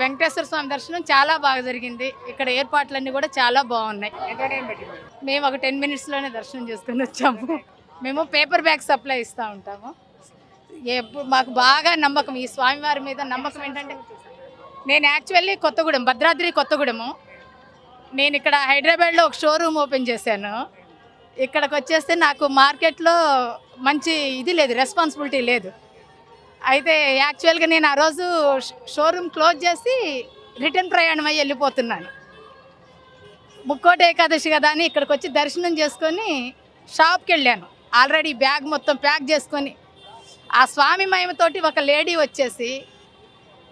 వెంకటేశ్వర స్వామి దర్శనం చాలా బాగా జరిగింది. ఇక్కడ ఏర్పాట్లన్నీ కూడా చాలా బాగున్నాయి. మేము ఒక 10 మినిట్స్లోనే దర్శనం చేసుకుని వచ్చాము. మేము పేపర్ బ్యాగ్ సప్లై ఇస్తూ ఉంటాము. ఎప్పుడు మాకు బాగా నమ్మకం ఈ స్వామివారి మీద నమ్మకం ఏంటంటే, నేను యాక్చువల్లీ కొత్తగూడెం, భద్రాద్రి కొత్తగూడెము. నేను ఇక్కడ హైదరాబాద్లో ఒక షోరూమ్ ఓపెన్ చేశాను. ఇక్కడికి వచ్చేస్తే నాకు మార్కెట్లో మంచి ఇది లేదు, రెస్పాన్సిబిలిటీ లేదు. అయితే యాక్చువల్గా నేను ఆ రోజు షోరూమ్ క్లోజ్ చేసి రిటర్న్ ప్రయాణం అయ్యి వెళ్ళిపోతున్నాను. ముక్కోటి ఏకాదశి కదా అని ఇక్కడికి వచ్చి దర్శనం చేసుకొని షాప్కి వెళ్ళాను. ఆల్రెడీ బ్యాగ్ మొత్తం ప్యాక్ చేసుకొని ఆ స్వామి మహిమతోటి ఒక లేడీ వచ్చేసి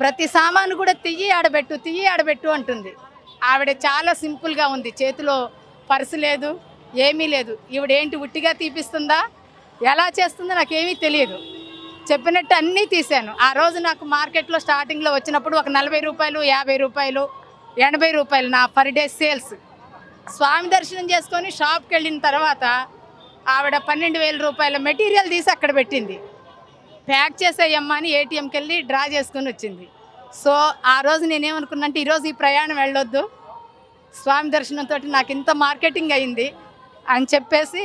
ప్రతి సామాను కూడా తియ్యి ఆడబెట్టు అంటుంది. ఆవిడ చాలా సింపుల్గా ఉంది, చేతిలో పర్సు లేదు, ఏమీ లేదు. ఈవిడేంటి ఉట్టిగా తీపిస్తుందా, ఎలా చేస్తుందో నాకేమీ తెలియదు. చెప్పినట్టు అన్నీ తీశాను. ఆ రోజు నాకు మార్కెట్లో స్టార్టింగ్లో వచ్చినప్పుడు ఒక 40 రూపాయలు, 50 రూపాయలు, 80 రూపాయలు నా పర్ డే సేల్స్. స్వామి దర్శనం చేసుకొని షాప్కి వెళ్ళిన తర్వాత ఆవిడ 12,000 రూపాయల మెటీరియల్ తీసి అక్కడ పెట్టింది. ప్యాక్ చేసేయమ్మా అని ఏటీఎంకి వెళ్ళి డ్రా చేసుకొని వచ్చింది. సో ఆ రోజు నేనేమనుకున్నానంటే, ఈరోజు ఈ ప్రయాణం వెళ్ళొద్దు, స్వామి దర్శనంతో నాకు ఇంత మార్కెటింగ్ అయింది అని చెప్పేసి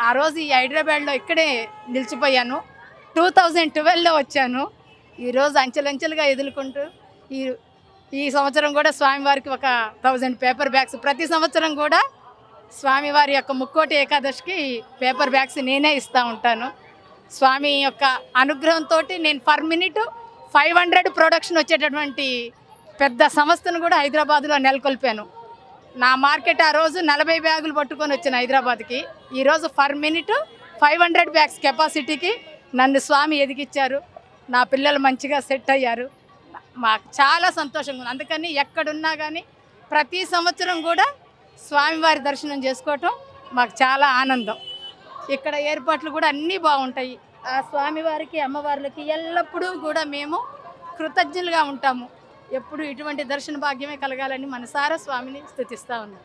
ఆ రోజు ఈ హైదరాబాద్లో ఇక్కడే నిలిచిపోయాను. 2012లో వచ్చాను. ఈరోజు అంచెలంచెలుగా ఎదుర్కొంటూ ఈ సంవత్సరం కూడా స్వామివారికి ఒక 1000 పేపర్ బ్యాగ్స్, ప్రతి సంవత్సరం కూడా స్వామివారి యొక్క ముక్కోటి ఏకాదశికి పేపర్ బ్యాగ్స్ నేనే ఇస్తూ ఉంటాను. స్వామి యొక్క అనుగ్రహంతో నేను పర్ మినిట్ 500 ప్రొడక్షన్ వచ్చేటటువంటి పెద్ద సంస్థను కూడా హైదరాబాద్లో నెలకొల్పాను. నా మార్కెట్ ఆ రోజు 40 బ్యాగులు పట్టుకొని వచ్చాను హైదరాబాద్కి. ఈరోజు పర్ మినిట్ 500 బ్యాగ్స్ కెపాసిటీకి నన్ను స్వామి ఎదిగిచ్చారు. నా పిల్లలు మంచిగా సెట్ అయ్యారు. మాకు చాలా సంతోషంగా ఉంది. అందుకని ఎక్కడున్నా కానీ ప్రతి సంవత్సరం కూడా స్వామివారి దర్శనం చేసుకోవటం మాకు చాలా ఆనందం. ఇక్కడ ఏర్పాట్లు కూడా అన్నీ బాగుంటాయి. ఆ స్వామివారికి, అమ్మవార్లకి ఎల్లప్పుడూ కూడా మేము కృతజ్ఞులుగా ఉంటాము. ఎప్పుడు ఇటువంటి దర్శన భాగ్యమే కలగాలని మనసారా స్వామిని స్తుతిస్తూ ఉన్నాం.